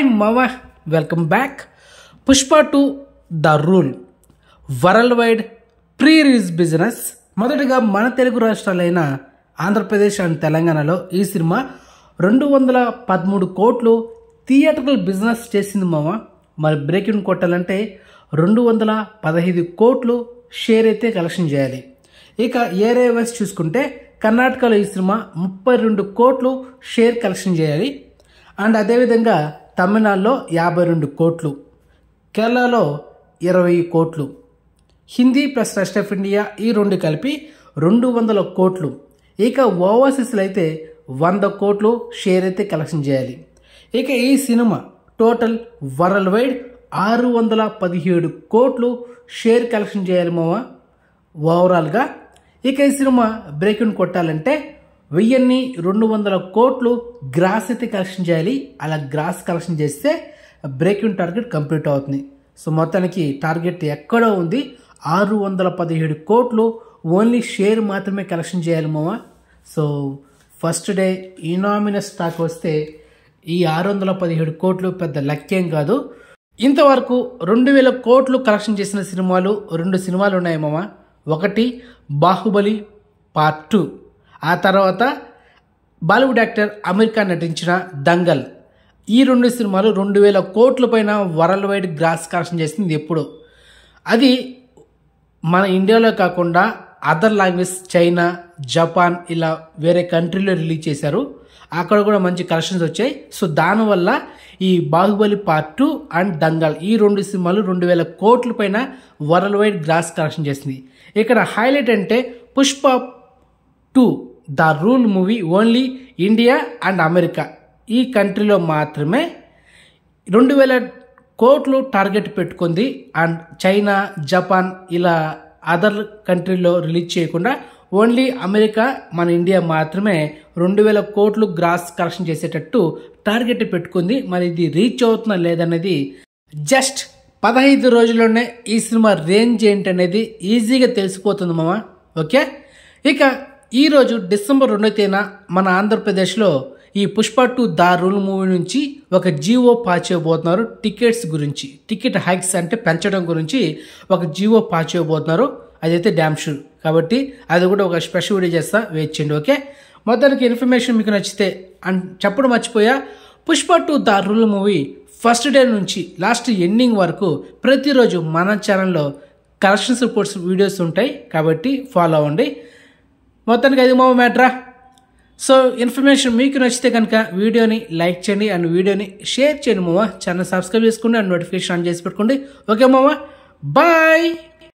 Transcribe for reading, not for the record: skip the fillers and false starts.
Hi మావా, welcome back. Pushpa 2 the rule world wide pre release business. మొదటగా మన Telugu రాష్ట్రాలైన Andhra Pradesh and తెలంగాణలో ఈ సినిమా 213 కోట్లు థియేటర్కల్ బిజినెస్ చేసింది మావా. మరి బ్రేకింగ్ కొట్టాలంటే 215 కోట్లు షేర్ అయితే కలెక్షన్ చేయాలి. ఇక ఏరియా వైస్ చూసుకుంటే కర్ణాటకలో ఈ సినిమా 32 కోట్లు షేర్ కలెక్షన్ చేయాలి. అండ్ అదేవిధంగా తమిళనాడులో 52 కోట్లు, కేరళలో 20 కోట్లు, Hindi plus rest of India ఈ రెండు కలిపి 200 కోట్లు. ఇక ఓవర్సీస్లో అయితే 100 కోట్లు షేర్ అయితే కలెక్షన్ చేయాలి. ఇక ఈ సినిమా టోటల్ వరల్డ్ వైడ్ 617 కోట్లు షేర్ కలెక్షన్ చేయాలి మావా ఓవరాల్గా. ఇక ఈ సినిమా బ్రేక్ని కొట్టాలంటే 200 కోట్లు గ్రాస్ అయితే కలెక్షన్ చేయాలి. అలా గ్రాస్ కలెక్షన్ చేస్తే బ్రేకింగ్ టార్గెట్ కంప్లీట్ అవుతుంది. సో మొత్తానికి టార్గెట్ ఎక్కడో ఉంది, 617 కోట్లు ఓన్లీ షేర్ మాత్రమే కలెక్షన్ చేయాలి మావా. సో ఫస్ట్ డే ఇనామినస్ స్టాక్ వస్తే ఈ 617 కోట్లు పెద్ద లక్కేం కాదు. ఇంతవరకు 2000 కోట్లు కలెక్షన్ చేసిన సినిమాలు 2 సినిమాలు ఉన్నాయి మావా. ఒకటి బాహుబలి పార్ట్ 2, ఆ తర్వాత బాలీవుడ్ యాక్టర్ అమీర్ ఖాన్ నటించిన దంగల్. ఈ 2 సినిమాలు 2000 కోట్ల పైన వరల్డ్ వైడ్ గ్రాస్ కలెక్షన్ చేసింది ఎప్పుడు. అది మన ఇండియాలో కాకుండా అదర్ లాంగ్వేజ్ చైనా, జపాన్ ఇలా వేరే కంట్రీలో రిలీజ్ చేశారు. అక్కడ కూడా మంచి కలెక్షన్స్ వచ్చాయి. సో దానివల్ల ఈ బాహుబలి పార్ట్ 2 అండ్ దంగల్ ఈ 2 సినిమాలు 2000 కోట్ల పైన వరల్డ్ వైడ్ గ్రాస్ కలెక్షన్ చేసింది. ఇక్కడ హైలైట్ అంటే Pushpa 2 the rule movie only India and America ఈ కంట్రీలో మాత్రమే 2000 కోట్లు టార్గెట్ పెట్టుకుంది. అండ్ చైనా, జపాన్ ఇలా అదర్ కంట్రీలో రిలీజ్ చేయకుండా ఓన్లీ అమెరికా, మన ఇండియా మాత్రమే 2000 కోట్లు గ్రాస్ కలెక్షన్ చేసేటట్టు టార్గెట్ పెట్టుకుంది. మరి ఇది రీచ్ అవుతుందా లేదనేది జస్ట్ 15 రోజుల్లోనే ఈ సినిమా రేంజ్ ఏంటనేది ఈజీగా తెలిసిపోతుంది మామ. ఓకే, ఇక ఈరోజు డిసెంబర్ 2వ తేదీన మన ఆంధ్రప్రదేశ్లో ఈ పుష్ప 2 ద రూల్ మూవీ నుంచి ఒక జీవో పాస్ చేయబోతున్నారు. టికెట్స్ గురించి, టికెట్ హైక్స్ అంటే పెంచడం గురించి ఒక జీవో పాస్ చేయబోతున్నారు. అదైతే డ్యామ్ షూర్. కాబట్టి అది కూడా ఒక స్పెషల్ వీడియో చేస్తా, వెయిట్ చేయండి. ఓకే, మొత్తానికి ఇన్ఫర్మేషన్ మీకు నచ్చితే అండ్ చెప్పడం మర్చిపోయా, Pushpa 2 the rule movie first day నుంచి లాస్ట్ ఎండింగ్ వరకు ప్రతిరోజు మన ఛానల్లో కలెక్షన్స్ రిపోర్ట్స్ వీడియోస్ ఉంటాయి. కాబట్టి ఫాలో అవ్వండి. మొత్తానికి అది మావ మ్యాట్రా. సో ఇన్ఫర్మేషన్ మీకు నచ్చితే కనుక వీడియోని లైక్ చేయండి అండ్ వీడియోని షేర్ చేయండి మావా. ఛానల్ సబ్స్క్రైబ్ చేసుకోండి అండ్ నోటిఫికేషన్ ఆన్ చేసి పెట్టుకోండి. ఓకే మావా, బాయ్.